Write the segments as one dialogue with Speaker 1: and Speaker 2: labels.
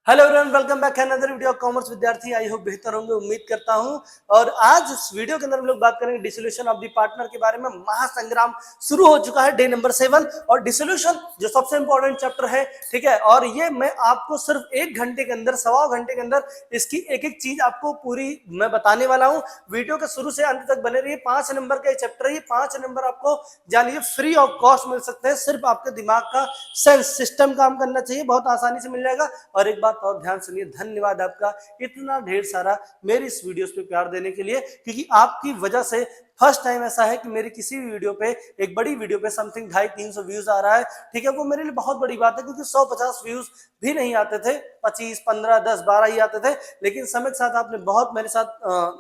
Speaker 1: Hello everyone, welcome back another video. Commerce विद्यार्थी I hope बेहतर होंगे, उम्मीद करता हूं। और आज इस वीडियो के अंदर हम लोग बात करेंगे डिसोल्यूशन ऑफ द पार्टनर के बारे में। महासंग्राम शुरू हो चुका है, डे नंबर 7 और डिसोल्यूशन जो सबसे इंपॉर्टेंट चैप्टर है, ठीक है। और ये मैं आपको सिर्फ 1 घंटे के अंदर, सवा घंटे के अंदर इसकी एक एक चीज आपको पूरी मैं बताने वाला हूं। वीडियो के शुरू से अंत तक बने रहिए। 5 नंबर का चैप्टर है, 5 नंबर आपको जानिए फ्री ऑफ कॉस्ट मिल सकते हैं। सिर्फ आपके दिमाग का सेंस सिस्टम काम करना चाहिए, बहुत आसानी से मिल जाएगा। और एक बात और ध्यान सुनिए, धन्यवाद आपका इतना ढेर सारा मेरी इस वीडियोस पे प्यार देने के लिए, क्योंकि आपकी वजह से फर्स्ट टाइम ऐसा है कि मेरी किसी भी वीडियो पे, एक बड़ी वीडियो पे समथिंग 250-300 व्यूज आ रहा है, ठीक है। वो मेरे लिए बहुत बड़ी बात है, क्योंकि 150 व्यूज भी नहीं आते थे, 25, 15, 10, 12 ही आते थे। लेकिन समय के साथ आपने बहुत मेरे साथ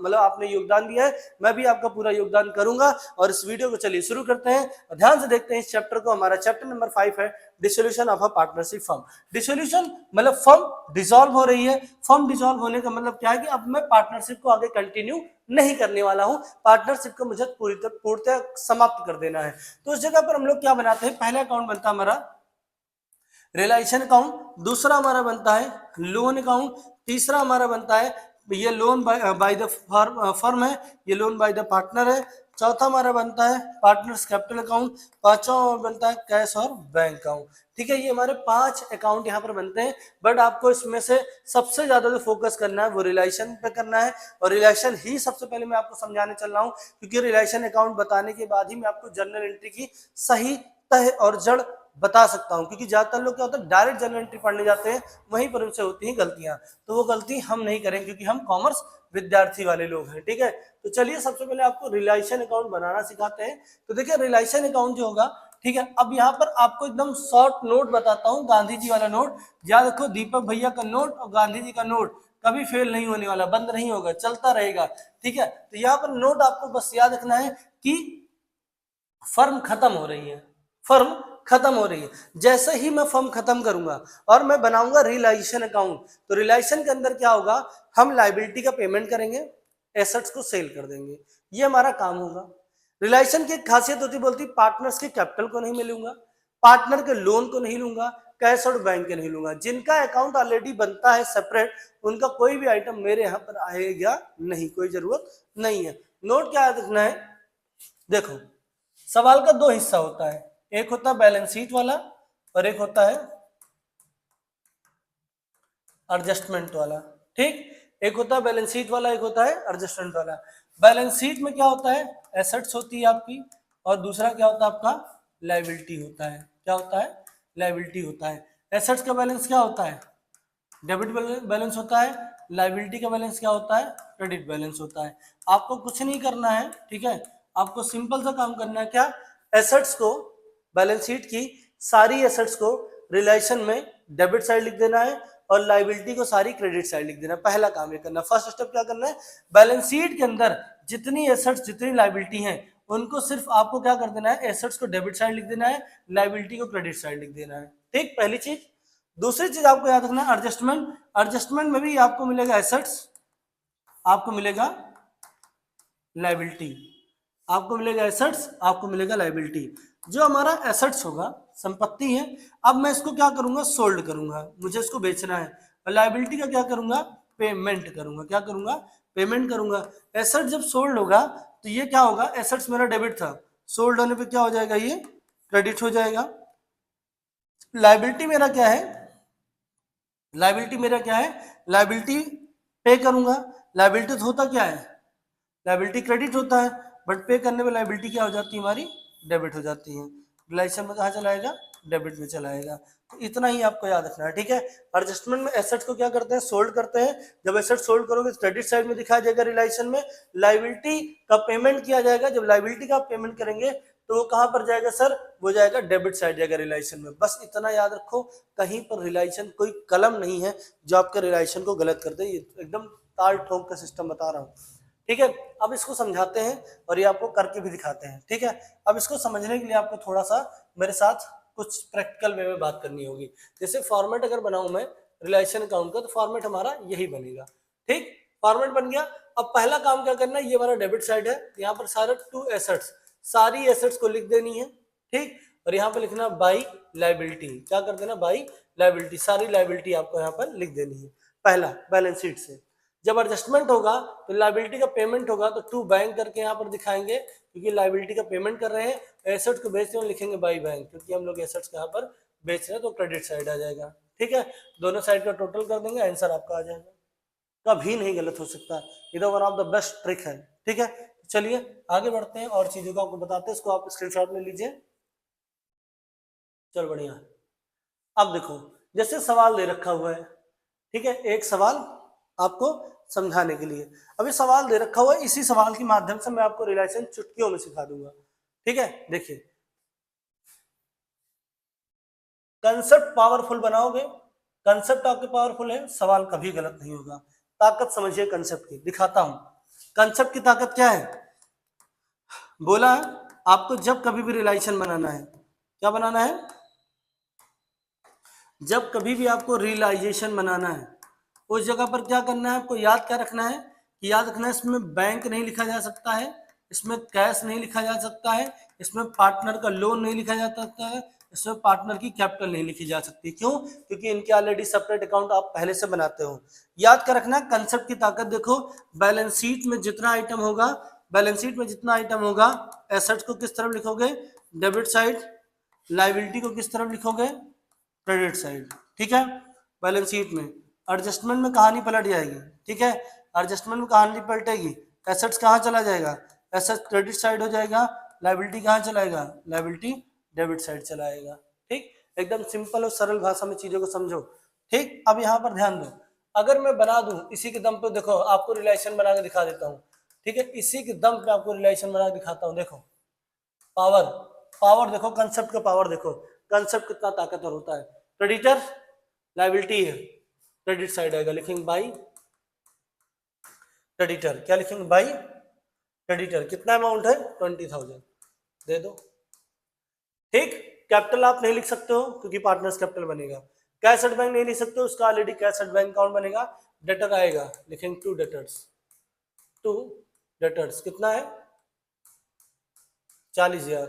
Speaker 1: मतलब आपने योगदान दिया है, मैं भी आपका पूरा योगदान करूंगा। और इस वीडियो को चलिए शुरू करते हैं, ध्यान से देखते हैं इस चैप्टर को। हमारा चैप्टर नंबर 5 है dissolution of a partnership firm. Dissolution मतलब फर्म डिसॉल्व हो रही है। फर्म डिसॉल्व होने का मतलब क्या है कि अब मैं पार्टनरशिप को आगे कंटिन्यू नहीं करने वाला हूं, पार्टनरशिप को मुझे पूर्णतः समाप्त कर देना है। तो उस जगह पर हम लोग क्या बनाते हैं, पहला अकाउंट बनता है हमारा रिलेशन अकाउंट, दूसरा हमारा बनता है लोन अकाउंट, तीसरा हमारा बनता है ये लोन बाय द फर्म है, ये लोन बाय द पार्टनर है, चौथा हमारा बनता है पार्टनर्स कैपिटल अकाउंट, पांचवा बनता है कैश और बैंक अकाउंट। ठीक है, ये हमारे 5 अकाउंट यहाँ पर बनते हैं। बट आपको इसमें से सबसे ज्यादा जो फोकस करना है वो रिलेशन पे करना है। और रिलेशन ही सबसे पहले मैं आपको समझाने चल रहा हूँ, क्योंकि रिलेशन अकाउंट बताने के बाद ही मैं आपको जर्नल एंट्री की सही तह और जड़ बता सकता हूं। क्योंकि ज्यादातर लोग क्या होता है, डायरेक्ट जर्नल एंट्री पढ़ने जाते हैं, वहीं पर उनसे होती हैं गलतियां। तो वो गलती हम नहीं करें, क्योंकि हम कॉमर्स विद्यार्थी वाले लोग हैं, ठीक है। तो चलिए सबसे पहले आपको रिलेशन अकाउंट बनाना सिखाते हैं। तो देखिए रिलेशन अकाउंट जो होगा, ठीक है। अब यहाँ पर आपको एकदम शॉर्ट नोट बताता हूँ, गांधी जी वाला नोट। याद रखो, दीपक भैया का नोट और गांधी जी का नोट कभी फेल नहीं होने वाला, बंद नहीं होगा, चलता रहेगा, ठीक है। तो यहाँ पर नोट आपको बस याद रखना है कि फर्म खत्म हो रही है, फर्म खत्म हो रही है। जैसे ही मैं फर्म खत्म करूंगा और मैं बनाऊंगा रिलाइजेशन अकाउंट, तो रिलाइजेशन के अंदर क्या होगा, हम लाइबिलिटी का पेमेंट करेंगे, एसेट्स को सेल कर देंगे, ये हमारा काम होगा। रिलाइजेशन की खासियत होती बोलती पार्टनर्स के कैपिटल को नहीं मिलूंगा, पार्टनर के लोन को नहीं लूंगा, कैश और बैंक के नहीं लूंगा। जिनका अकाउंट ऑलरेडी बनता है सेपरेट, उनका कोई भी आइटम मेरे यहाँ पर आएगा नहीं, कोई जरूरत नहीं है। नोट क्या रखना है, देखो सवाल का 2 हिस्सा होता है, एक होता है बैलेंस शीट वाला और एक होता है एडजस्टमेंट वाला, ठीक। एक होता है बैलेंस शीट वाला, एक होता है एडजस्टमेंट वाला। बैलेंस शीट में क्या होता है, एसेट्स होती है आपकी, और दूसरा क्या होता है आपका, लायबिलिटी होता है। क्या होता है, लायबिलिटी होता है। एसेट्स का बैलेंस क्या होता है, डेबिट बैलेंस होता है। लायबिलिटी का बैलेंस क्या होता है, क्रेडिट बैलेंस होता है। आपको कुछ नहीं करना है, ठीक है। आपको सिंपल सा काम करना है, क्या, एसेट्स को, बैलेंस शीट की सारी एसेट्स को रिलेशन में डेबिट साइड लिख देना है और लायबिलिटी को सारी क्रेडिट साइड लिख देना है। पहला काम ये करना है। फर्स्ट स्टेप क्या करना है, बैलेंस शीट के अंदर जितनी एसेट्स जितनी लायबिलिटी हैं उनको सिर्फ आपको क्या कर देना है, एसेट्स को डेबिट साइड लिख देना है, लायबिलिटी को क्रेडिट साइड लिख देना है, ठीक, पहली चीज। दूसरी चीज आपको याद रखना है एडजस्टमेंट। एडजस्टमेंट में भी आपको मिलेगा एसेट्स, आपको मिलेगा लायबिलिटी, आपको मिलेगा एसेट्स, आपको मिलेगा लायबिलिटी। जो हमारा एसेट्स होगा, संपत्ति है, अब मैं इसको क्या करूंगा, सोल्ड करूंगा, मुझे इसको बेचना है। और लायबिलिटी का क्या करूंगा, पेमेंट करूंगा। क्या करूंगा, पेमेंट करूंगा। एसेट जब सोल्ड होगा तो ये क्या होगा, एसेट्स मेरा डेबिट था, सोल्ड होने पे क्या हो जाएगा, ये क्रेडिट हो जाएगा। लायबिलिटी मेरा क्या है, लायबिलिटी मेरा क्या है, लायबिलिटी पे करूंगा। लायबिलिटी तो होता क्या है, लायबिलिटी क्रेडिट होता है, बट पे करने में लायबिलिटी क्या हो जाती है हमारी, डेबिट हो जाती है। रिलेशन में कहाँ चलाएगा, डेबिट में चलाएगा। तो इतना ही आपको याद रखना है, ठीक है। एडजस्टमेंट में एसेट्स को क्या करते हैं, सोल्ड करते हैं। जब एसेट सोल्ड करोगे क्रेडिट साइड में दिखाया जाएगा रिलेशन में, लायबिलिटी का पेमेंट किया जाएगा। जब लायबिलिटी का पेमेंट करेंगे तो वो कहां पर जाएगा सर, वो जाएगा डेबिट साइड जाएगा रिलेशन में। बस इतना याद रखो, कहीं पर रिलेशन कोई कलम नहीं है जो आपके रिलेशन को गलत कर दे। ये एकदम ताल ठोक का सिस्टम बता रहा हूँ, ठीक है। अब इसको समझाते हैं और ये आपको करके भी दिखाते हैं, ठीक है। अब इसको समझने के लिए आपको थोड़ा सा मेरे साथ कुछ प्रैक्टिकल वे में बात करनी होगी। जैसे फॉर्मेट अगर बनाऊं मैं रिलेशन अकाउंट का, तो फॉर्मेट हमारा यही बनेगा, ठीक। फॉर्मेट बन गया। अब पहला काम क्या करना है, ये हमारा डेबिट साइड है, यहाँ पर सारे 2 एसेट्स, सारी एसेट्स को लिख देनी है, ठीक। और यहाँ पे लिखना बाई लाइबिलिटी, क्या कर देना बाई लाइबिलिटी, सारी लाइबिलिटी आपको यहाँ पर लिख देनी है। पहला बैलेंस शीट से जब एडजस्टमेंट होगा तो लाइबिलिटी का पेमेंट होगा तो टू बैंक करके यहाँ पर दिखाएंगे, क्योंकि लाइबिलिटी का पेमेंट कर रहे हैं, एसेट्स को बेच रहे हैं लिखेंगे बाई बैंक, क्योंकि हम लोग एसेट्स यहाँ पर बेच रहे हैं तो क्रेडिट साइड आ जाएगा। ठीक है, दोनों साइड का टोटल कर देंगे, आंसर आपका आ जाएगा, कभी नहीं गलत हो सकता, ये तो one of the best trick है। ठीक है, चलिए आगे बढ़ते हैं और चीजों को आपको बताते हैं, इसको आप स्क्रीनशॉट ले लीजिए। चल बढ़िया, अब देखो जैसे सवाल दे रखा हुआ है, ठीक है, एक सवाल आपको समझाने के लिए, अभी सवाल दे रखा हुआ है, इसी सवाल के माध्यम से मैं आपको रिलेशन चुटकियों में सिखा दूंगा। ठीक है, देखिए कंसेप्ट पावरफुल बनाओगे, कंसेप्ट आपके पावरफुल है, सवाल कभी गलत नहीं होगा। ताकत समझिए कंसेप्ट की, दिखाता हूं कंसेप्ट की ताकत क्या है। बोला आपको जब कभी भी रिलेशन बनाना है, क्या बनाना है, जब कभी भी आपको रियलाइजेशन बनाना है उस जगह पर क्या करना है, आपको याद क्या रखना है कि याद रखना है इसमें बैंक नहीं लिखा जा सकता है, इसमें कैश नहीं लिखा जा सकता है, इसमें पार्टनर का लोन नहीं लिखा जा सकता है, इसमें पार्टनर की कैपिटल नहीं लिखी जा सकती। क्यों? क्योंकि इनके ऑलरेडी सेपरेट अकाउंट आप पहले से बनाते हो। याद क्या रखना, कंसेप्ट की ताकत देखो, बैलेंस शीट में जितना आइटम होगा, बैलेंस शीट में जितना आइटम होगा, एसेट्स को किस तरफ लिखोगे, डेबिट साइड, लाइबिलिटी को किस तरफ लिखोगे, क्रेडिट साइड। ठीक है, बैलेंस शीट में एडजस्टमेंट में कहानी पलट जाएगी। ठीक है, एडजस्टमेंट में कहानी पलटेगी, एसेट्स कहाँ चला जाएगा, एसेट्स क्रेडिट साइड हो जाएगा, लाइबिलिटी कहाँ चलाएगा, लाइबिलिटी डेबिट साइड चलाएगा। ठीक, एकदम सिंपल और सरल भाषा में चीजों को समझो। ठीक, अब यहाँ पर ध्यान दो, अगर मैं बना दूं इसी के दम पे, देखो आपको रिलेशन बना के दिखा देता हूँ। ठीक है, इसी के दम पे आपको रिलेशन बना के दिखाता हूँ। देखो पावर, पावर देखो, कंसेप्ट का पावर देखो, कंसेप्ट कितना ताकतवर होता है। क्रेडिटर लाइबिलिटी है, क्रेडिट साइड आएगा, लिखेंगे बाई क्रेडिटर, क्या लिखेंगे बाई क्रेडिटर, कितना अमाउंट है 20,000 दे दो। ठीक, कैपिटल आप नहीं लिख सकते हो क्योंकि पार्टनर्स कैपिटल बनेगा, कैश एट बैंक नहीं लिख सकते हो, उसका already cash at bank account बनेगा, डेटर आएगा, लिखेंगे टू डेटर्स, टू डेटर्स कितना है 40,000।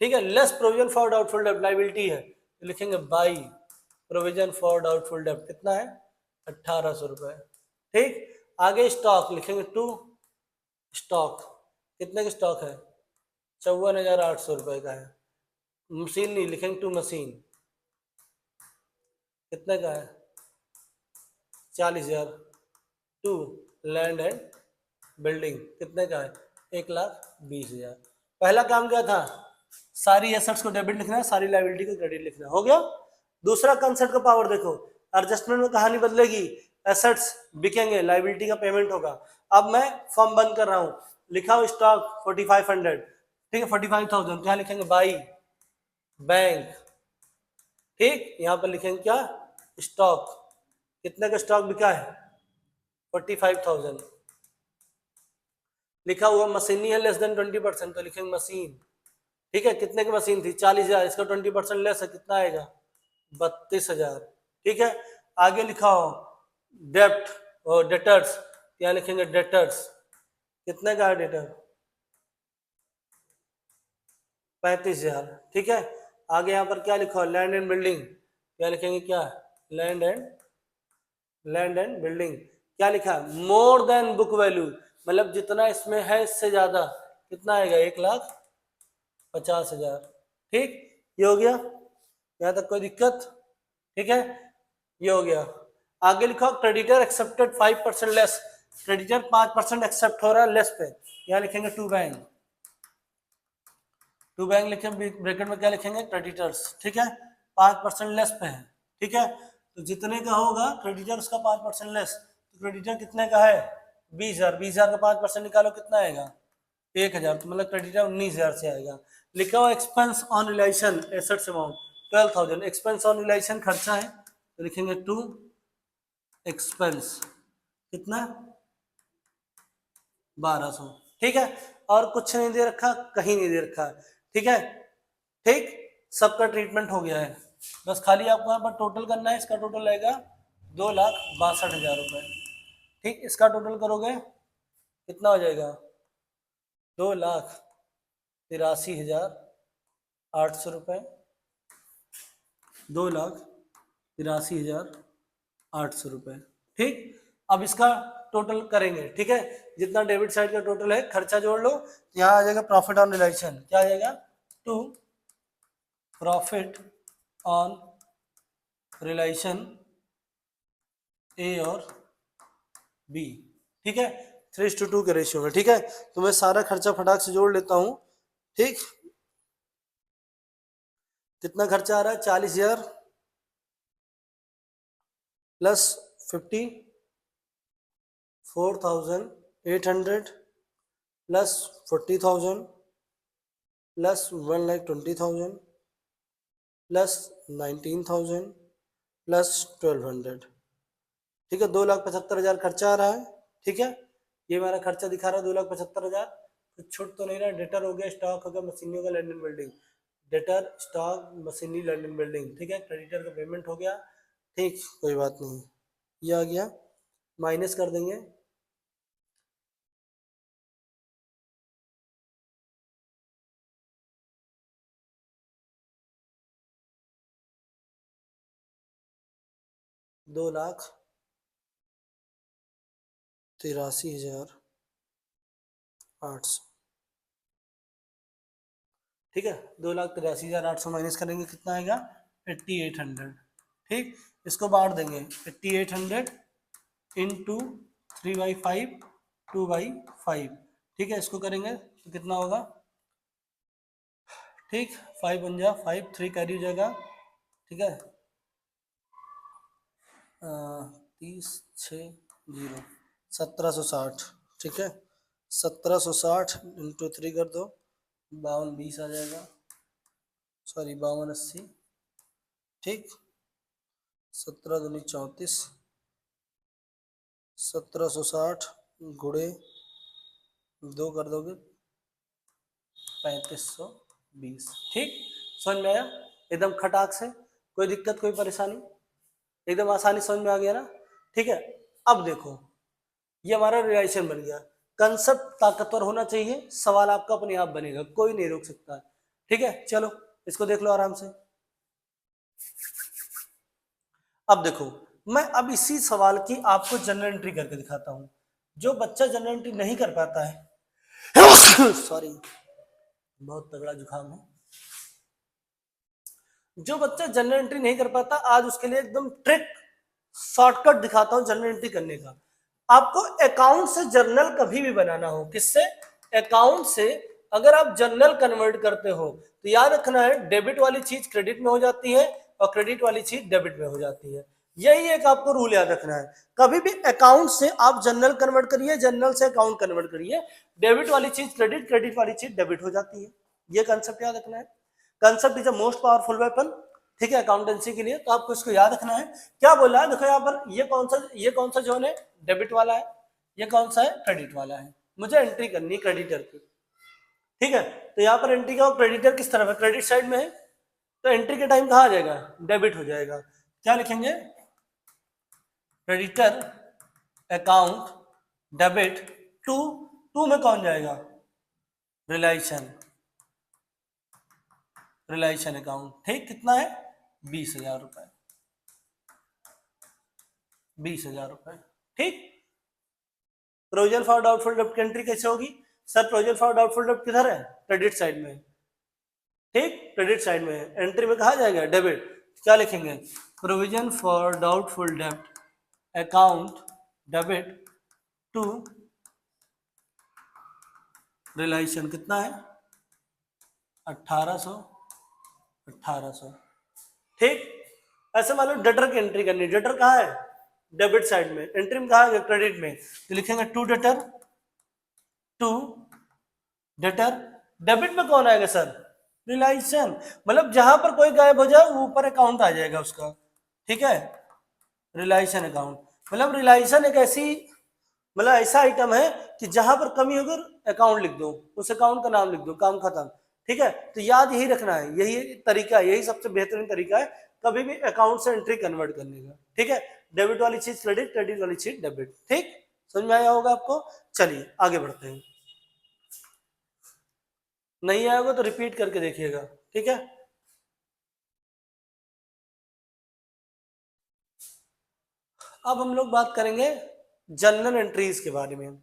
Speaker 1: ठीक है, लेस प्रोविजन फॉर डाउटफुल डेब्ट लाइबिलिटी है, तो लिखेंगे बाई प्रोविजन फॉर डाउटफुल डेब्ट, कितना है 1800 रुपए। ठीक, आगे स्टॉक लिखेंगे टू स्टॉक, कितने का स्टॉक है 54,800 रुपए का है। मशीन नहीं, लिखेंगे टू मशीन, कितने का है 40,000। टू लैंड एंड बिल्डिंग, कितने का है 1,20,000। पहला काम क्या था, सारी एसेट्स को डेबिट लिखना है, सारी लायबिलिटी को क्रेडिट लिखना है, हो गया। दूसरा कंसेप्ट का पावर देखो, एडजस्टमेंट में कहानी बदलेगी, एसेट्स बिकेंगे, लायबिलिटी का पेमेंट होगा। अब मैं फॉर्म बंद कर रहा हूं, लिखा हूं स्टॉक 4500, ठीक है 45,000, क्या लिखेंगे बाई बैंक। ठीक, यहां पर लिखेंगे क्या स्टॉक, कितने का स्टॉक बिका है 45,000। लिखा हुआ मशीनी है लेस देन 20%, तो लिखेंगे मशीन। ठीक है, कितने की मशीन थी 40,000, इसका 20% लेस है, कितना आएगा 32,000। ठीक है, आगे लिखा हो डेप्ट और डेटर्स, क्या लिखेंगे डेटर्स, कितने का है डेटर 35,000। ठीक है, आगे यहाँ पर क्या लिखा हो लैंड एंड बिल्डिंग, क्या लिखेंगे क्या लैंड एंड बिल्डिंग, क्या लिखा है मोर देन बुक वैल्यू, मतलब जितना इसमें है इससे ज्यादा, कितना आएगा 1,50,000। ठीक, ये हो गया, यहाँ तक कोई दिक्कत। ठीक है, ये हो गया। आगे लिखा creditor accepted 5% less, creditor 5% accept हो रहा है लेस पे, यहाँ लिखेंगे टू बैंक, टू बैंक लिखे ब्रैकेट में क्या लिखेंगे क्रेडिटर्स। ठीक है, 5% लेस पे है। ठीक है, तो जितने का होगा क्रेडिटर उसका 5% लेस, तो क्रेडिटर कितने का है 20,000, 20,000 का 5% निकालो कितना आएगा 1,000, तो मतलब क्रेडिटर 19,000 से आएगा। लिखा हुआ expense on relation assets amount 12,000, expense on relation खर्चा है, तो लिखेंगे टू एक्सपेंस, कितना 1,200। ठीक है, और कुछ नहीं दे रखा, कहीं नहीं दे रखा। ठीक है, ठीक, सबका ट्रीटमेंट हो गया है, बस खाली आपको यहाँ पर टोटल करना है, इसका टोटल आएगा 2,62,000 रुपए। ठीक, इसका टोटल करोगे कितना हो जाएगा 2,83,800 रुपए। 2,83,800 रुपये। ठीक, अब इसका टोटल करेंगे। ठीक है, जितना डेबिट साइड का टोटल है खर्चा जोड़ लो, यहाँ आ जाएगा प्रॉफिट ऑन रिलाइजेशन। क्या आ जाएगा? टू प्रॉफिट ऑन रिलाइजेशन ए और बी। ठीक है, 3:2 के रेशियो में। ठीक है, तो मैं सारा खर्चा फटाक से जोड़ लेता हूं। ठीक, कितना खर्चा आ रहा है? 40,000 plus 54,800 plus 40,000 plus 1,20,000 plus 19,000 plus 1,200। ठीक है, 2,75,000 खर्चा आ रहा है। ठीक है, ये हमारा खर्चा दिखा रहा है 2,75,000। तो छूट तो नहीं रहा। डेटर हो गया, स्टॉक हो गया, मशीनरी हो गया, land and building. Debtor, stock, machinery, land and building. ठीक है, क्रेडिटर का पेमेंट हो गया। ठीक, कोई बात नहीं, ये आ गया, माइनस कर देंगे। दो लाख 83,800। ठीक है, 2,83,800 माइनस करेंगे, कितना आएगा? 8,800। ठीक, इसको बांट देंगे, 8,800 इंटू 3/5 2/5। ठीक है, इसको करेंगे तो कितना होगा? ठीक, 5 बन जा 5, 3 कैरी हो जाएगा। ठीक है, 30,6,0 1760। ठीक है, 1760 इंटू 3 कर दो, 52,20 आ जाएगा। सॉरी, 52,80। ठीक, 17 दूनी 34, 1760 गुणे 2 कर दोगे 3520। ठीक, समझ में आया? एकदम खटाक से, कोई दिक्कत कोई परेशानी? एकदम आसानी समझ में आ गया ना? ठीक है, अब देखो, ये हमारा रिलेशन बन गया। कंसेप्ट ताकतवर होना चाहिए, सवाल आपका अपने आप बनेगा, कोई नहीं रोक सकता। ठीक है, चलो इसको देख लो आराम से। अब देखो, मैं अब इसी सवाल की आपको जनरल एंट्री करके दिखाता हूं। जो बच्चा जनरल एंट्री नहीं कर पाता है सॉरी, बहुत तगड़ा जुकाम है। जो बच्चा जनरल एंट्री नहीं कर पाता, आज उसके लिए एकदम ट्रिक शॉर्टकट दिखाता हूं जनरल एंट्री करने का। आपको अकाउंट से जर्नल कभी भी बनाना हो, किससे? अकाउंट से। अगर आप जर्नल कन्वर्ट करते हो तो याद रखना है, डेबिट वाली चीज क्रेडिट में हो जाती है और क्रेडिट वाली चीज डेबिट में हो जाती है। यही एक आपको रूल याद रखना है। कभी भी अकाउंट से आप जर्नल कन्वर्ट करिए, जर्नल से अकाउंट कन्वर्ट करिए, डेबिट वाली चीज क्रेडिट, क्रेडिट वाली चीज डेबिट हो जाती है। ये कंसेप्ट याद रखना है। Concept is a most powerful weapon. ठीक है, अकाउंटेंसी के लिए, तो आपको इसको याद रखना है। क्या बोला है देखो यहाँ पर, ये कौन सा जोन है? डेबिट वाला है। ये कौन सा है? क्रेडिट वाला है। मुझे एंट्री करनी है क्रेडिटर की। ठीक है, तो यहाँ पर एंट्री का क्रेडिटर किस तरफ है? क्रेडिट साइड में है, तो एंट्री के टाइम कहाँ आ जाएगा? डेबिट हो जाएगा। क्या लिखेंगे? Creditor account debit to, to में कौन जाएगा? Realisation, realisation account. ठीक, कितना है? 20,000 रुपए, 20,000 रुपए। ठीक, प्रोविजन फॉर डाउटफुल डेब्ट की एंट्री कैसे होगी? सर प्रोविजन फॉर डाउटफुल डेब्ट किधर है? क्रेडिट साइड में। ठीक, क्रेडिट साइड में है, एंट्री में कहा जाएगा? डेबिट। क्या लिखेंगे? प्रोविजन फॉर डाउटफुल डेब्ट अकाउंट डेबिट टू रिलाइजेशन। कितना है? 1800, 1800। ठीक, ऐसे मान लो डेटर की एंट्री करनी है। डेटर कहाँ है? डेबिट साइड में। एंट्री में कहा है? क्रेडिट में। तो लिखेंगे to debtor, to debtor. Debit में कौन आएगा सर? रिलाइजेशन। मतलब जहां पर कोई गायब हो जाए वो ऊपर अकाउंट आ जाएगा उसका। ठीक है, रिलाइजेशन अकाउंट। मतलब रिलाइजेशन एक ऐसी, मतलब ऐसा आइटम है कि जहां पर कमी होगी अकाउंट लिख दो, उस अकाउंट का नाम लिख दो, काम खत्म। ठीक है, तो याद यही रखना है, यही तरीका, यही सबसे बेहतरीन तरीका है कभी भी अकाउंट से एंट्री कन्वर्ट करने का। ठीक है, डेबिट वाली चीज क्रेडिट, क्रेडिट वाली चीज डेबिट। ठीक, समझ में आया होगा आपको? चलिए आगे बढ़ते हैं। नहीं आया होगा तो रिपीट करके देखिएगा। ठीक है, अब हम लोग बात करेंगे जर्नल एंट्रीज के बारे में,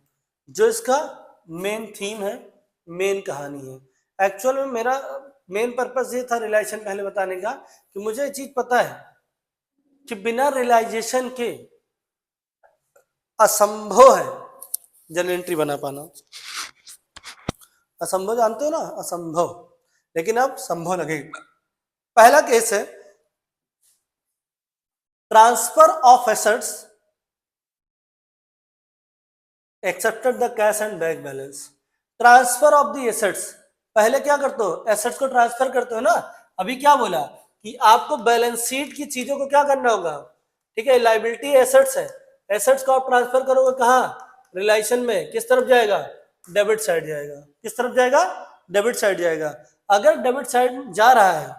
Speaker 1: जो इसका मेन थीम है, मेन कहानी है। एक्चुअल में मेरा मेन पर्पस ये था रियलाइजेशन पहले बताने का कि मुझे ये चीज पता है कि बिना रियलाइजेशन के असंभव है जर्नल एंट्री बना पाना। असंभव जानते हो ना, असंभव, लेकिन अब संभव लगेगा। पहला केस है transfer of assets accepted the cash and bank balance. Transfer of the assets, पहले क्या करते हो, एसेट्स को ट्रांसफर करते हो ना। अभी क्या बोला कि आपको बैलेंस शीट की चीजों को क्या करना होगा, ठीक है, लायबिलिटी एसेट्स है, एसेट्स को आप ट्रांसफर करोगे कहाँ, रिलेशन में, किस तरफ जाएगा, डेबिट साइड जाएगा। किस तरफ जाएगा, डेबिट साइड जाएगा। अगर डेबिट साइड जा रहा है,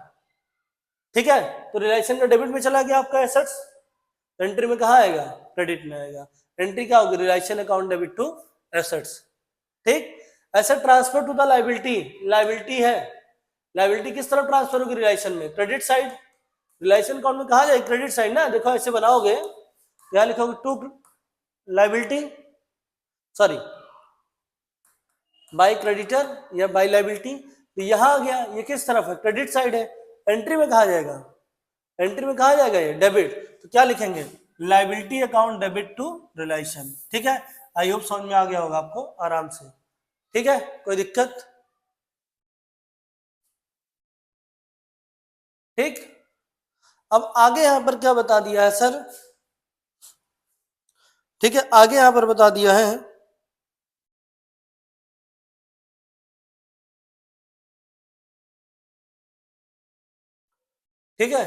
Speaker 1: ठीक है, तो रिलेशन का डेबिट में चला गया आपका एसेट्स, एंट्री में कहाँ आएगा, क्रेडिट में आएगा। एंट्री क्या होगी, relation account debit to assets. ठीक, asset transfer to the liability, liability है, लायबिलिटी किस तरफ ट्रांसफर होगी, रिलेशन में, क्रेडिट साइड। रिलेशन अकाउंट में कहा जाएगा, क्रेडिट साइड ना। देखो ऐसे बनाओगे, यहां लिखोगे to liability, sorry by creditor या बाय लायबिलिटी, तो यहां आ गया, ये किस तरफ है, क्रेडिट साइड है। एंट्री में कहा जाएगा, एंट्री में कहा जाएगा ये डेबिट, तो क्या लिखेंगे, liability account debit to relation. ठीक है, आई होप समझ में आ गया होगा आपको आराम से। ठीक है, कोई दिक्कत, ठीक। अब आगे यहां पर क्या बता दिया है सर, ठीक है, आगे यहां पर बता दिया है, ठीक है,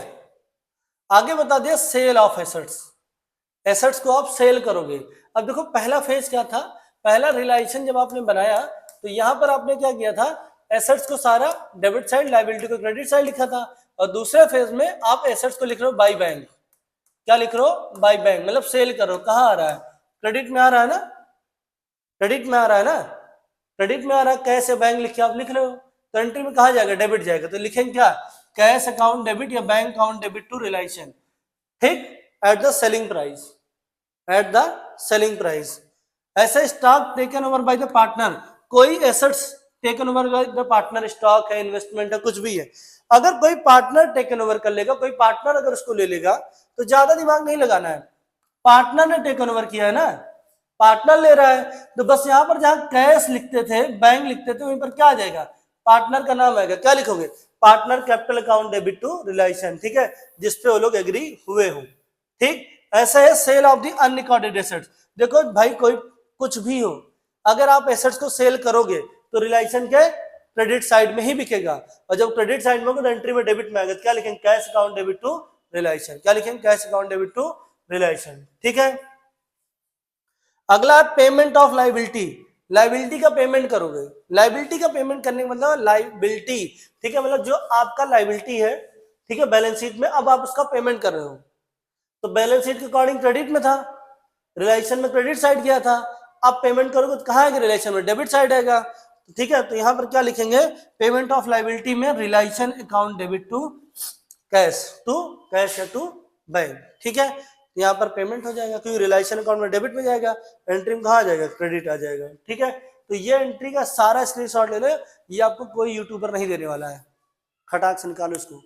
Speaker 1: आगे बता दिया सेल ऑफ एसेट्स, एसेट्स को आप सेल करोगे। अब देखो पहला फेज क्या था, पहला रिलेशन जब आपने बनाया तो यहां पर आपने क्या किया था, एसेट्स को सारा डेबिट साइड, लायबिलिटी को क्रेडिट साइड लिखा था। और दूसरे फेज में आप एसेट्स को लिख रहे हो बाय बैंक, क्या लिख रहे हो, बाय बैंक, मतलब सेल करो। कहाँ आ रहा है, क्रेडिट में आ रहा है ना, क्रेडिट में आ रहा है ना, क्रेडिट में आ रहा है, कैश या बैंक लिख के आप लिख रहे हो, तो एंट्री में कहा जाएगा, डेबिट जाएगा, तो लिखेंगे क्या, कैश अकाउंट डेबिट या bank account debit to relation. ठीक, at the selling price, at the selling price. ऐसे stock taken over by the partner, कोई assets taken over by the partner, stock है, इन्वेस्टमेंट है, कुछ भी है, अगर कोई पार्टनर टेकन ओवर कर लेगा, कोई पार्टनर अगर उसको ले लेगा, तो ज्यादा दिमाग नहीं लगाना है, पार्टनर ने टेकन ओवर किया है ना, पार्टनर ले रहा है, तो बस यहां पर जहां कैश लिखते थे, बैंक लिखते थे, वहीं पर क्या आ जाएगा, पार्टनर का नाम आएगा, क्या लिखोगे, partner capital account debit to relation. ठीक है, जिसपे वो लोग एग्री हुए हो। ठीक, ऐसा है sale of the unrecorded assets. देखो भाई कोई कुछ भी हो, अगर आप एसेट्स को सेल करोगे तो रिलेशन के क्रेडिट साइड में ही बिकेगा, और जब क्रेडिट साइड में होगा तो एंट्री में डेबिट में आएगा, क्या लिखेंगे, cash account debit to relation, क्या लिखेंगे, cash account debit to relation. ठीक है, अगला पेमेंट ऑफ लायबिलिटी, लायबिलिटी का पेमेंट करोगे, लायबिलिटी का पेमेंट करने का मतलब लायबिलिटी, ठीक है, मतलब जो आपका लायबिलिटी है, ठीक है, बैलेंस शीट में, अब आप उसका पेमेंट कर रहे हो, तो बैलेंस शीट के अकॉर्डिंग क्रेडिट में था, रिलेशन में क्रेडिट साइड गया था, अब पेमेंट करोगे तो कहाँ आएगा, रिलेशन में डेबिट साइड आएगा। ठीक है, तो यहां पर क्या लिखेंगे, पेमेंट ऑफ लायबिलिटी में relation account debit to cash या टू बैंक। ठीक है, यहाँ पर पेमेंट हो जाएगा, क्योंकि रिलेशन अकाउंट में डेबिट में जाएगा, एंट्री में कहाँ आ जाएगा, क्रेडिट आ जाएगा। ठीक है, तो ये एंट्री का सारा स्क्रीनशॉट ले लो, ये आपको कोई यूट्यूबर नहीं देने वाला है, खटाक से निकालो इसको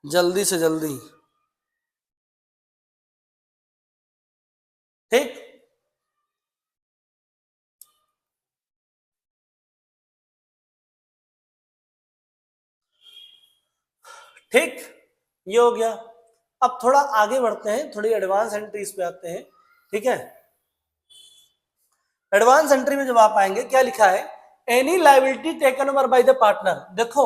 Speaker 1: जल्दी से जल्दी। ठीक, ठीक, ये हो गया। अब थोड़ा आगे बढ़ते हैं, थोड़ी एडवांस एंट्रीज पे आते हैं। ठीक है, एडवांस एंट्री में जब आप आएंगे, क्या लिखा है, any liability taken over by the partner. देखो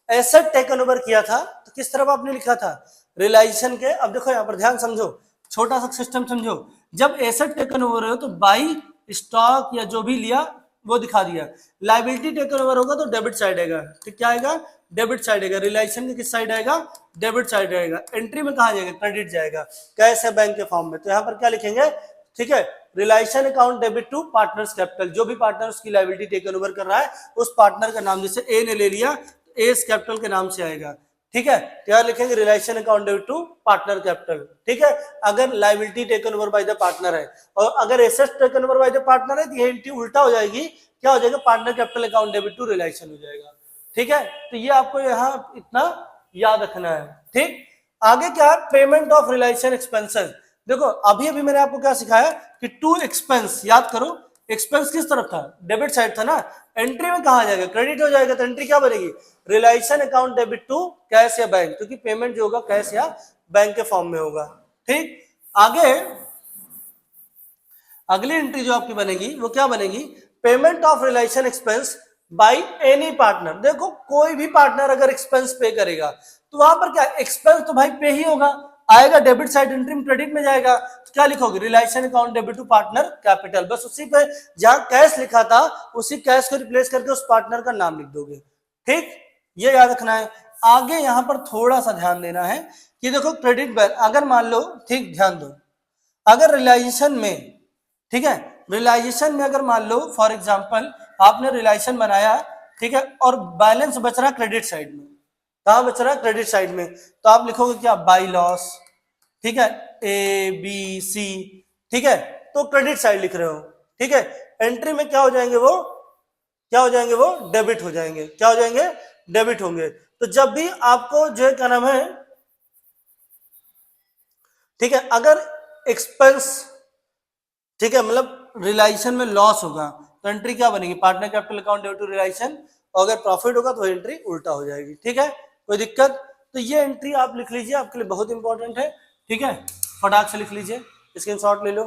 Speaker 1: एसेट टेकन ओवर किया था, तो किस तरफ आपने लिखा था, रिलेशन के। अब देखो यहाँ पर ध्यान समझो, छोटा सा सिस्टम समझो, जब एसेट टेकन ओवर हो तो बाई स्टॉक या जो भी लिया वो दिखा दिया, लायबिलिटी टेकन ओवर होगा तो डेबिट साइड आएगा, ठीक, क्या आएगा, डेबिट साइड आएगा, रिलेशन के किस साइड आएगा, डेबिट साइड आएगा, एंट्री में कहा जाएगा, क्रेडिट जाएगा, कैश है बैंक के फॉर्म में, तो यहाँ पर क्या लिखेंगे, ठीक है, relation account debit to partners capital, जो भी पार्टनर उसकी लायबिलिटी टेकन ओवर कर रहा है, उस पार्टनर का नाम, जैसे ए ने ले लिया, ए कैपिटल के नाम से आएगा। ठीक है, तो यहाँ लिखेंगे relation account debit to partner capital. ठीक है, अगर liability taken over by the partner है और अगर assets taken over by the partner है तो ये एंट्री उल्टा हो जाएगी, क्या हो जाएगा, partner capital account debit to relation हो जाएगा। ठीक है, तो ये आपको यहाँ इतना याद रखना है। ठीक, आगे क्या है, पेमेंट ऑफ रिलेशन एक्सपेंसेस। देखो अभी अभी मैंने आपको क्या सिखाया कि टू एक्सपेंस, याद करो एक्सपेंस किस तरफ था, डेबिट साइड था ना, एंट्री में कहा जाएगा, क्रेडिट हो जाएगा, तो एंट्री क्या बनेगी, relation account debit to cash या बैंक, क्योंकि पेमेंट जो होगा कैश या बैंक के फॉर्म में होगा। ठीक, आगे अगली एंट्री जो आपकी बनेगी वो क्या बनेगी, payment of relation expense by any partner. देखो कोई भी पार्टनर अगर एक्सपेंस पे करेगा तो वहां पर क्या एक्सपेंस तो भाई पे ही होगा, आएगा डेबिट साइड, एंट्री में क्रेडिट में जाएगा, तो क्या लिखोगे, relation account debit to partner capital. बस उसी पे जहां कैश लिखा था उसी कैश को रिप्लेस करके उस पार्टनर का नाम लिख दोगे। ठीक, ये याद रखना है। आगे यहां पर थोड़ा सा ध्यान देना है कि देखो क्रेडिट बैक, अगर मान लो, ठीक ध्यान दो, अगर रियलाइजेशन में, ठीक है, रियलाइजेशन में अगर मान लो फॉर एग्जांपल आपने रियलाइजेशन बनाया, ठीक है, और बैलेंस बच रहा क्रेडिट साइड में, कहां बच रहा है, क्रेडिट साइड में, तो आप लिखोगे क्या, बाई लॉस, ठीक है, ए बी सी, ठीक है, तो क्रेडिट साइड लिख रहे हो। ठीक है, एंट्री में क्या हो जाएंगे वो, क्या हो जाएंगे वो, डेबिट हो जाएंगे, क्या हो जाएंगे, डेबिट होंगे। तो जब भी आपको जो है क्या नाम है, ठीक है, अगर एक्सपेंस, ठीक है, मतलब रियलाइजेशन में लॉस होगा तो एंट्री क्या बनेगी, partner capital account debit to realisation, और अगर प्रॉफिट होगा तो एंट्री उल्टा हो जाएगी। ठीक है, कोई दिक्कत, तो ये एंट्री आप लिख लीजिए, आपके लिए बहुत इंपॉर्टेंट है। ठीक है, फटाक से लिख लीजिए, स्क्रीनशॉट ले लो।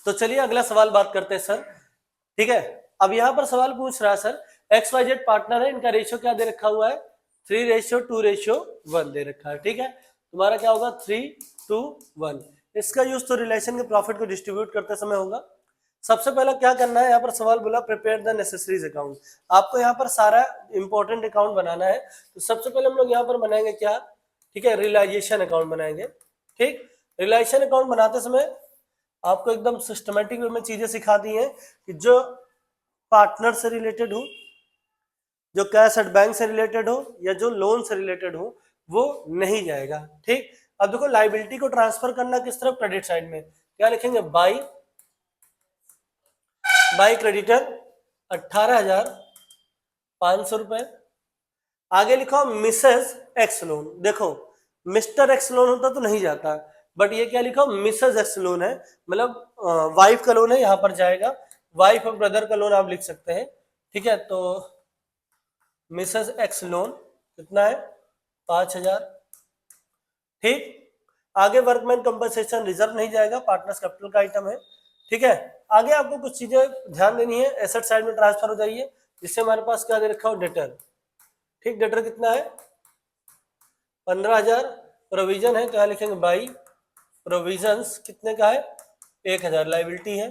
Speaker 1: तो चलिए अगला सवाल बात करते हैं सर। ठीक है, अब यहाँ पर सवाल पूछ रहा है सर, XYZ पार्टनर है, इनका रेशियो क्या दे रखा हुआ है, 3:2:1 दे रखा है। ठीक है, तुम्हारा क्या होगा, 3:1। इसका यूज तो रिलेशन के प्रॉफिट को डिस्ट्रीब्यूट करते समय होगा। सबसे पहला क्या करना है, यहाँ पर सवाल बोला प्रिपेयर द नेसेसरीज अकाउंट, आपको यहाँ पर सारा इंपॉर्टेंट अकाउंट बनाना है। तो सबसे पहले हम लोग यहाँ पर बनाएंगे क्या, ठीक है, रियलाइजेशन अकाउंट बनाएंगे। ठीक, रियलाइजेशन अकाउंट बनाते समय आपको एकदम सिस्टमेटिक वे में चीजें सिखा दी हैं कि जो पार्टनर से रिलेटेड हो, जो कैश एट बैंक से रिलेटेड हो, या जो लोन से रिलेटेड हो, वो नहीं जाएगा। ठीक, अब देखो लाइबिलिटी को ट्रांसफर करना किस तरफ, क्रेडिट साइड में, क्या लिखेंगे, बाई क्रेडिटर 18,500 रुपए। आगे लिखो मिसेस एक्स लोन, देखो मिस्टर एक्स लोन होता तो नहीं जाता, बट ये क्या लिखो, मिसेस एक्स लोन है, मतलब वाइफ का लोन है, यहां पर जाएगा, वाइफ और ब्रदर का लोन आप लिख सकते हैं। ठीक है, तो मिसेस एक्स लोन कितना है, 5,000। ठीक, आगे वर्कमैन कंपनसेशन रिजर्व नहीं जाएगा, पार्टनर्स कैपिटल का आइटम है। ठीक है, आगे आपको कुछ चीजें ध्यान देनी है, एसेट साइड में ट्रांसफर हो जाइए, जिससे हमारे पास क्या दे रखा हो, डेटर। ठीक, डेटर कितना है, 15,000। प्रोविजन है, क्या लिखेंगे, बाई प्रोविजंस कितने का है, 1,000 लाइबिलिटी है।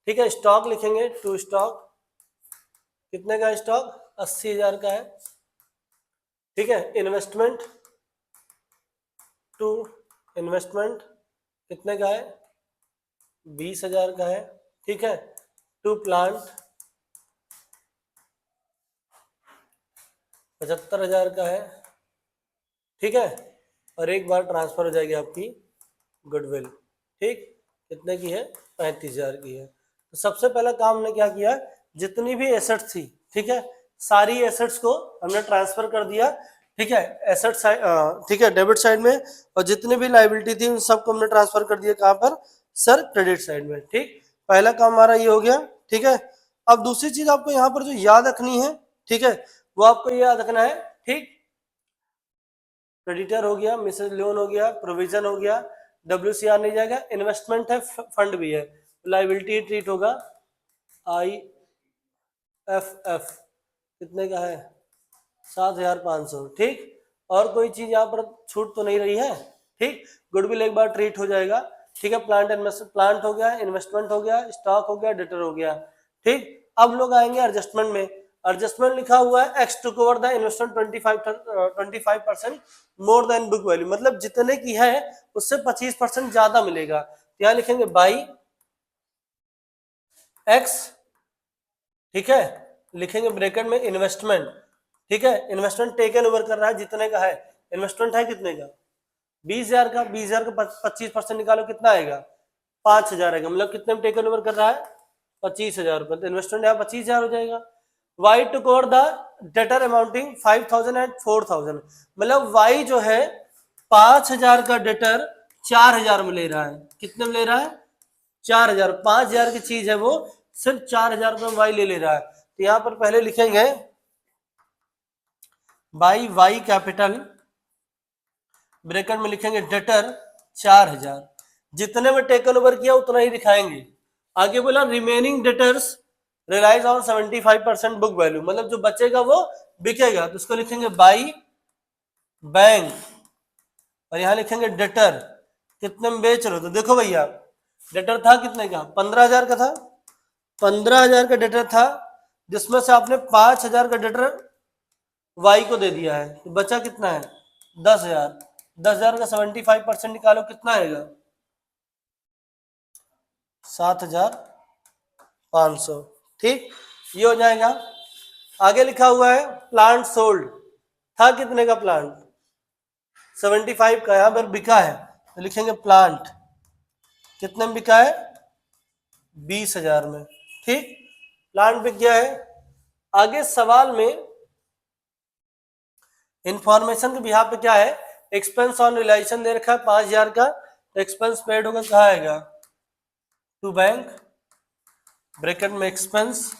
Speaker 1: ठीक है, स्टॉक लिखेंगे, टू स्टॉक कितने का है, स्टॉक 80,000 का है। ठीक है, इन्वेस्टमेंट, टू इन्वेस्टमेंट कितने का है, 20,000 का है। ठीक है, टू प्लांट 75,000 का है। ठीक है, और एक बार ट्रांसफर हो जाएगी आपकी गुडविल। ठीक, कितने की है, 35,000 की है। तो सबसे पहला काम हमने क्या किया, जितनी भी एसेट्स थी, ठीक है, सारी एसेट्स को हमने ट्रांसफर कर दिया। ठीक है, एसेट साइड, ठीक है, डेबिट साइड में, और जितनी भी लाइबिलिटी थी उन सबको हमने ट्रांसफर कर दिया कहाँ पर, सर क्रेडिट साइड में। ठीक, पहला काम हमारा ये हो गया। ठीक है, अब दूसरी चीज आपको यहाँ पर जो याद रखनी है, ठीक है, वो आपको याद रखना है। ठीक, क्रेडिटर हो गया, मिसेज लोन हो गया, प्रोविजन हो गया, WCR नहीं जाएगा, इन्वेस्टमेंट है, फंड भी है, लाइबिलिटी ट्रीट होगा, IFF कितने का है, 7,500। ठीक, और कोई चीज यहाँ पर छूट तो नहीं रही है। ठीक, गुडविल एक बार ट्रीट हो जाएगा। ठीक है, प्लांट हो गया, इन्वेस्टमेंट हो गया, स्टॉक हो गया, डेटर हो गया। ठीक, अब लोग आएंगे एडजस्टमेंट में, एडजस्टमेंट लिखा हुआ है x took over the investment 25% more than book value, मतलब जितने की है उससे 25% ज्यादा मिलेगा। यहाँ लिखेंगे बाई एक्स, ठीक है, लिखेंगे ब्रैकेट में इन्वेस्टमेंट, ठीक है, इन्वेस्टमेंट टेकन ओवर कर रहा है, जितने का है इन्वेस्टमेंट है कितने का 20,000 का, 20,000 का 25% निकालो कितना आएगा 5,000 आएगा, मतलब कितने में टेकन ओवर कर रहा है 25,000 रुपए, तो इन्वेस्टमेंट यहाँ 25,000 हो जाएगा। Y to cover the debtor amounting 5,000 and 4,000, मतलब वाई जो है 5,000 का डेटर 4,000 में ले रहा है, कितने में ले रहा है 4,000, 5,000 की चीज है वो सिर्फ 4,000 रुपए में वाई ले रहा है। तो यहां पर पहले लिखेंगे बाई वाई कैपिटल, ब्रैकेट में लिखेंगे डेटर 4,000, जितने में टेकन ओवर किया उतना ही दिखाएंगे। आगे बोला remaining debtors realise on 75% book value, मतलब जो बचेगा वो बिकेगा, तो उसको लिखेंगे बाई बैंक, और यहां लिखेंगे डेटर कितने में बेच रहे हो, तो देखो भैया डेटर था कितने का 15,000 का था, 15,000 का डेटर था, जिसमें से आपने 5,000 का डेटर वाई को दे दिया है, तो बचा कितना है 10,000, 10,000 का 75% निकालो कितना आएगा 7,500, ठीक, ये हो जाएगा। आगे लिखा हुआ है प्लांट सोल्ड, था कितने का प्लांट 75 का, यहां पर बिका है तो लिखेंगे प्लांट कितने में बिका है 20,000 में, ठीक, प्लांट बिक गया है। आगे सवाल में इंफॉर्मेशन के बिहाफ पे क्या है, एक्सपेंस ऑन रिलाइजेशन दे रखा है 5,000 का, तो एक्सपेंस पेड होगा कहाँ आएगा टू बैंक, ब्रैकेट में एक्सपेंस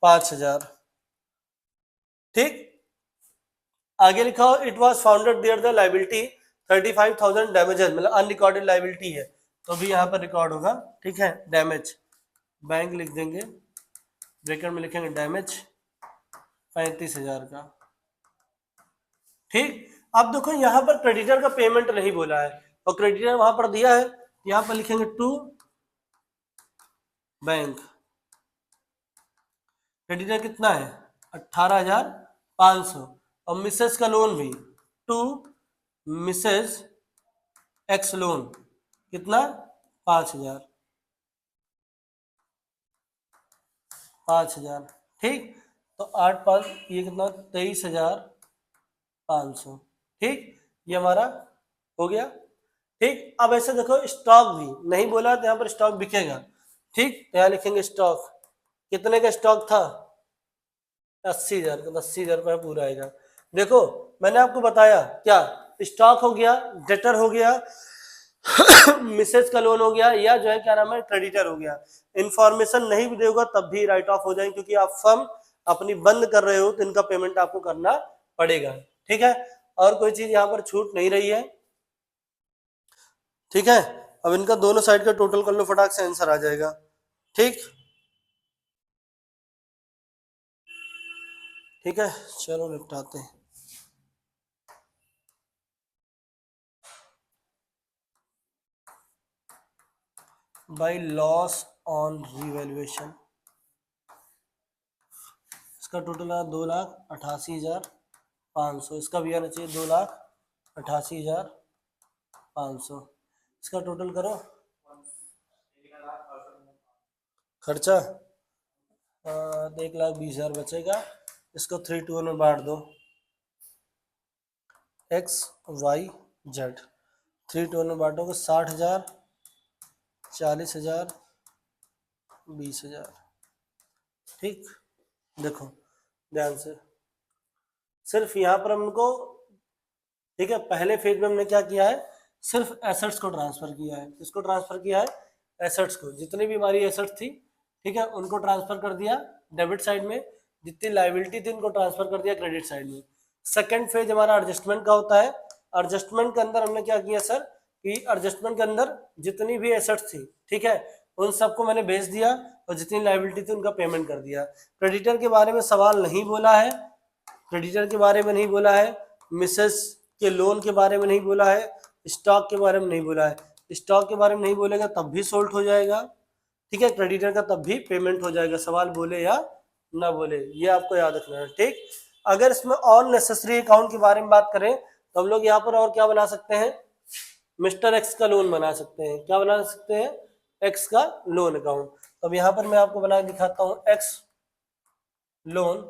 Speaker 1: 5,000, ठीक। आगे लिखा हो it was founded there the liability 35,000 damages, मतलब अनरिकॉर्डेड लायबिलिटी है, तो भी यहाँ पर रिकॉर्ड होगा, ठीक है, डैमेज, बैंक लिख देंगे, ब्रैकेट में लिखेंगे डैमेज 35,000 का, ठीक। अब देखो यहाँ पर क्रेडिटर का पेमेंट नहीं बोला है, और क्रेडिटर वहां पर दिया है, यहाँ पर लिखेंगे टू बैंक, क्रेडिटर कितना है 18,500, और मिसेस का लोन भी टू मिसेस एक्स लोन कितना 5,000, 5,000, ठीक, तो 8,500 ये कितना 23,500, ठीक, ये हमारा हो गया, ठीक। अब ऐसे देखो स्टॉक भी नहीं बोला तो यहाँ पर स्टॉक बिकेगा, ठीक, तो यहाँ लिखेंगे स्टॉक कितने का स्टॉक था 80,000 का, 80,000 रुपये पूरा आएगा। देखो मैंने आपको बताया क्या स्टॉक हो गया, डेटर हो गया, मिसेज का लोन हो गया, या जो है क्या नाम है क्रेडिटर हो गया। इंफॉर्मेशन नहीं भी देगा तब भी राइट ऑफ हो जाएंगे, क्योंकि आप फर्म अपनी बंद कर रहे हो तो इनका पेमेंट आपको करना पड़ेगा, ठीक है। और कोई चीज यहाँ पर छूट नहीं रही है, ठीक है। अब इनका दोनों साइड का टोटल कर लो, फटाक से आंसर आ जाएगा, ठीक, ठीक है, चलो निपटाते हैं। बाई लॉस ऑन रिवैल्यूएशन, इसका टोटल है 2,88,500, इसका भी आना चाहिए 2,88,500, इसका टोटल करो खर्चा 1,20,000 बचेगा, इसको 3 2 में बांट दो, एक्स वाई जेड 3 2 में बांटोगे 60,000, 40,000, 20,000, ठीक। देखो ध्यान से, सिर्फ यहाँ पर हमको, ठीक है, पहले फेज में हमने क्या किया है सिर्फ एसेट्स को ट्रांसफर किया है, किसको ट्रांसफर किया है एसेट्स को, जितनी भी हमारी एसेट्स थी, ठीक है, उनको ट्रांसफर कर दिया डेबिट साइड में, जितनी लायबिलिटी थी उनको ट्रांसफर कर दिया क्रेडिट साइड में। सेकंड फेज हमारा एडजस्टमेंट का होता है, एडजस्टमेंट के अंदर हमने क्या किया सर कि एडजस्टमेंट के अंदर जितनी भी एसेट्स थी, ठीक है, उन सबको मैंने भेज दिया, और जितनी लायबिलिटी थी उनका पेमेंट कर दिया। क्रेडिटर के बारे में सवाल नहीं बोला है, क्रेडिटर के बारे में नहीं बोला है, मिसेस के लोन के बारे में नहीं बोला है, स्टॉक के बारे में नहीं बोला है। स्टॉक के बारे में नहीं बोलेगा तब भी सोल्ट हो जाएगा, ठीक है, क्रेडिटर का तब भी पेमेंट हो जाएगा, सवाल बोले या ना बोले, ये आपको याद रखना है, ठीक। अगर इसमें और नेसेसरी अकाउंट के बारे में बात करें तो हम लोग यहाँ पर और क्या बना सकते हैं, मिस्टर एक्स का लोन बना सकते हैं, क्या बना सकते हैं एक्स का लोन अकाउंट। अब यहाँ पर मैं आपको बना के दिखाता हूँ एक्स लोन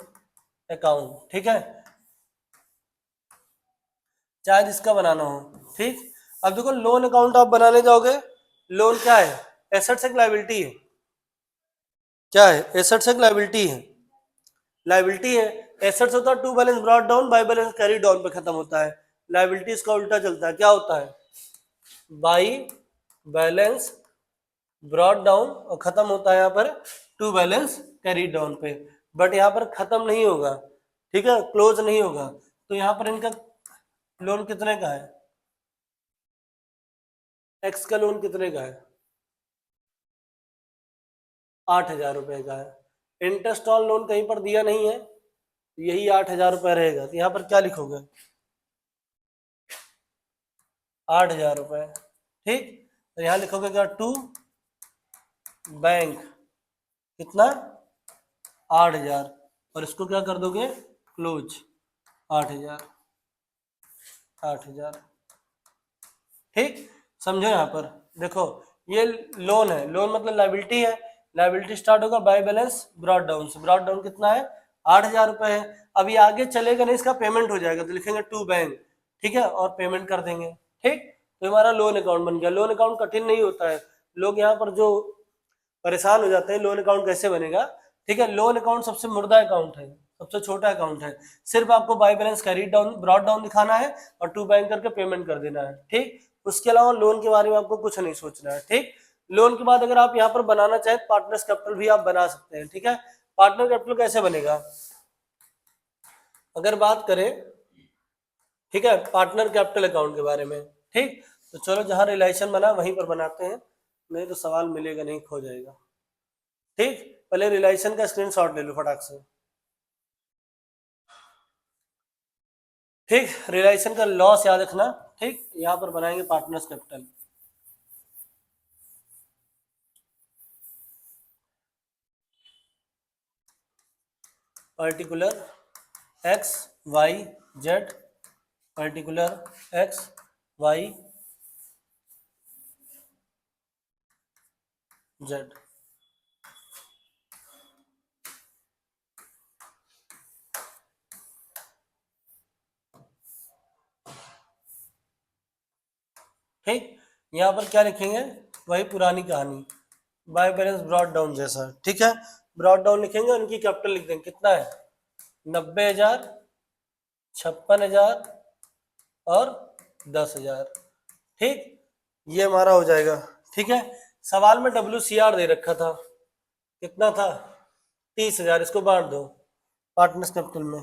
Speaker 1: अकाउंट, ठीक है, चाहे जिसका बनाना हो, ठीक। अब देखो लोन अकाउंट आप बनाने जाओगे, लोन क्या है, एसेट्स एक लायबिलिटी है, क्या है, एसेट्स एक लायबिलिटी है, लायबिलिटी है। एसेट्स होता है to balance brought down by balance carry down पे खत्म होता है, लायबिलिटीज का उल्टा चलता है, क्या होता है, बाई बैलेंस ब्रॉट डाउन और खत्म होता है यहाँ पर टू बैलेंस कैरी डाउन पे, बट यहाँ पर खत्म नहीं होगा, ठीक है, क्लोज नहीं होगा। तो यहाँ पर इनका लोन कितने का है, एक्स का लोन कितने का है, 8,000 रुपए का है। इंटरेस्ट ऑन लोन कहीं पर दिया नहीं है, यही 8,000 रुपए रहेगा। तो यहाँ पर क्या लिखोगे, 8,000 रुपए, ठीक। तो यहाँ लिखोगे क्या, टू बैंक कितना, 8,000, और इसको क्या कर दोगे, क्लोज, 8,000, 8,000, ठीक। समझो यहाँ पर देखो, ये लोन है, लोन मतलब लायबिलिटी है, लायबिलिटी स्टार्ट होगा बाय बैलेंस ब्रॉट डाउन से, ब्रॉट डाउन कितना है, 8,000 रुपए है। अभी आगे चलेगा नहीं, इसका पेमेंट हो जाएगा, तो लिखेंगे टू बैंक, ठीक है, और पेमेंट कर देंगे, ठीक। तो हमारा लोन अकाउंट बन गया। लोन अकाउंट कठिन नहीं होता है, लोग यहाँ पर जो परेशान हो जाते हैं लोन अकाउंट कैसे बनेगा, ठीक है। लोन अकाउंट सबसे मुर्दा अकाउंट है, सबसे छोटा अकाउंट है, सिर्फ आपको by balance carry down brought down दिखाना है और टू बैंक करके पेमेंट कर देना है, ठीक। उसके अलावा लोन के बारे में आपको कुछ नहीं सोचना है, ठीक। लोन के बाद अगर आप यहाँ पर बनाना चाहे पार्टनर्स कैपिटल भी आप बना सकते हैं, ठीक है। पार्टनर कैपिटल कैसे बनेगा, अगर बात करें, ठीक है, पार्टनर कैपिटल अकाउंट के बारे में, ठीक। तो चलो जहां रिलेशन बना वहीं पर बनाते हैं, नहीं तो सवाल मिलेगा नहीं, खो जाएगा, ठीक। पहले रिलेशन का स्क्रीनशॉट ले लो फटाक से, ठीक। रिलेशन का लॉस याद रखना, ठीक। यहां पर बनाएंगे partners capital, particular X Y Z, particular X Y Z, ठीक। यहाँ पर क्या लिखेंगे, वही पुरानी कहानी, बाय बैलेंस ब्रॉट डाउन जैसा, ठीक है। ब्रॉट डाउन लिखेंगे, उनकी कैपिटल लिख देंगे, कितना है, 90,000, 56,000 और 10,000, ठीक। ये हमारा हो जाएगा, ठीक है। सवाल में WCR दे रखा था, कितना था, 30,000, इसको बांट दो पार्टनर्स कैपिटल में,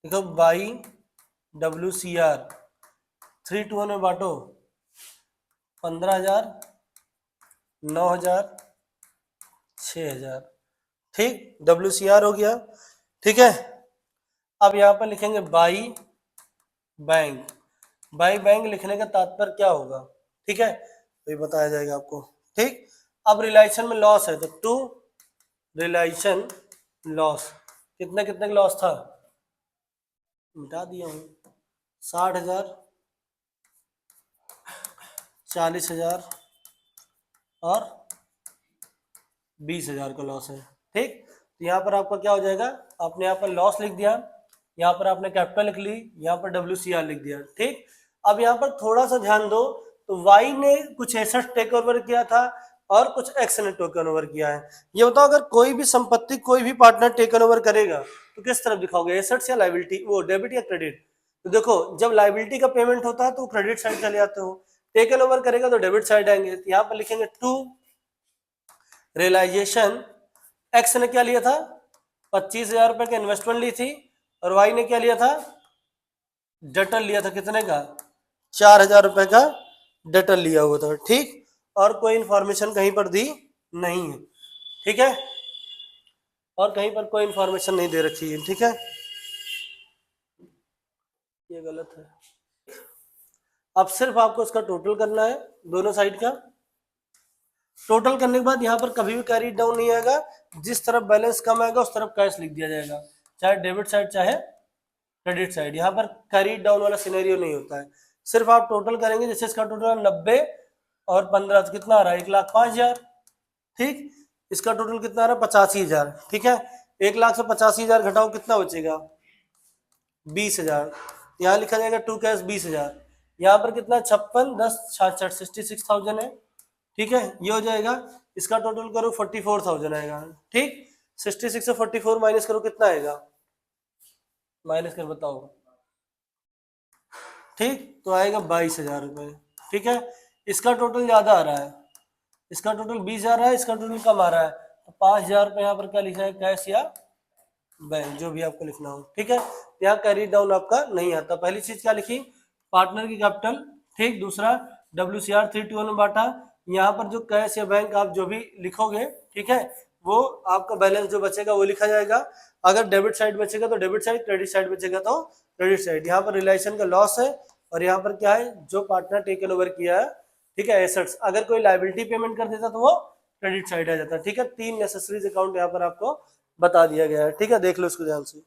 Speaker 1: देखो बाई WCR 3 2 में बांटो, 15,000, 9,000, 6,000, ठीक। WCR हो गया, ठीक है। अब यहाँ पर लिखेंगे बाई बैंक, बाई बैंक लिखने का तात्पर्य क्या होगा, ठीक है, तो ये बताया जाएगा आपको, ठीक। अब रिलेशन में लॉस है, तो टू रिलेशन लॉस, कितने कितने का लॉस था, मिटा दिया हूँ, 60,000, 40,000 और 20,000 का लॉस है, ठीक। तो यहाँ पर आपका क्या हो जाएगा, आपने यहाँ पर लॉस लिख दिया, यहाँ पर आपने कैपिटल लिख ली, यहाँ पर WCR लिख दिया, ठीक। अब यहाँ पर थोड़ा सा ध्यान दो, तो वाई ने कुछ एसेट टेक ओवर किया था और कुछ एक्स ने टेक ओवर किया है। ये बताओ, अगर कोई भी संपत्ति कोई भी पार्टनर टेक ओवर करेगा तो किस तरफ दिखाओगे, एसेट्स या लायबिलिटी, वो डेबिट या क्रेडिट। तो देखो, जब लायबिलिटी का पेमेंट होता है तो क्रेडिट साइड चले जाते हो, टेकन ओवर करेगा तो डेबिट साइड आएंगे। तो यहाँ पर लिखेंगे टू रियलाइजेशन, एक्स ने क्या लिया था, 25,000 रुपए की इन्वेस्टमेंट ली थी, और वाई ने क्या लिया था, डेटर लिया था, कितने का, 4,000 रुपए का डेटर लिया हुआ था, ठीक। और कोई इंफॉर्मेशन कहीं पर दी नहीं है, ठीक है, और कहीं पर कोई इंफॉर्मेशन नहीं दे रखी है, ठीक है, ये गलत है। अब सिर्फ आपको इसका टोटल करना है, दोनों साइड का टोटल करने के बाद यहाँ पर कभी भी कैरी डाउन नहीं आएगा, जिस तरफ बैलेंस कम आएगा उस तरफ कैश लिख दिया जाएगा, चाहे डेबिट साइड चाहे क्रेडिट साइड। यहाँ पर कैरी डाउन वाला सिनेरियो नहीं होता है, सिर्फ आप टोटल करेंगे, जैसे इसका टोटल 90 और 15 तो कितना आ रहा है, 1,05,000, ठीक। इसका टोटल कितना आ रहा है 85,000, ठीक है। 1,00,000 से 85,000 घटाओ कितना बचेगा 20,000। यहाँ लिखा जाएगा टू कैश 20,000। यहाँ पर कितना 56 10 66 66,000 है, ठीक है। ये हो जाएगा, इसका टोटल करो 44,000 आएगा, ठीक। 66 से 44 माइनस करो कितना आएगा, माइनस कर बताओ, ठीक। तो आएगा 22,000 रुपये, ठीक है। इसका टोटल ज्यादा आ रहा है, इसका टोटल 20,000 है, इसका टोटल कम आ रहा है, तो 5,000 रुपये यहाँ पर क्या लिखा है, कैश या बैंक, जो भी आपको लिखना हो, ठीक है। यहाँ कैरी डाउन आपका नहीं आता। पहली चीज क्या लिखी, पार्टनर की कैपिटल, ठीक। दूसरा WCR 3:1 बांटा। यहाँ पर जो कैश या बैंक आप जो भी लिखोगे, ठीक है, वो आपका बैलेंस जो बचेगा वो लिखा जाएगा। अगर डेबिट साइड बचेगा तो डेबिट साइड, क्रेडिट साइड बचेगा तो क्रेडिट साइड। यहाँ पर रिलेशन का लॉस है, और यहाँ पर क्या है, जो पार्टनर टेकन ओवर किया है, ठीक है, एसेट्स। अगर कोई लायबिलिटी पेमेंट कर देता तो वो क्रेडिट साइड आ जाता है, ठीक है। 3 नेसेसरीज अकाउंट यहाँ पर आपको बता दिया गया है, ठीक है। देख लो इसको ध्यान से।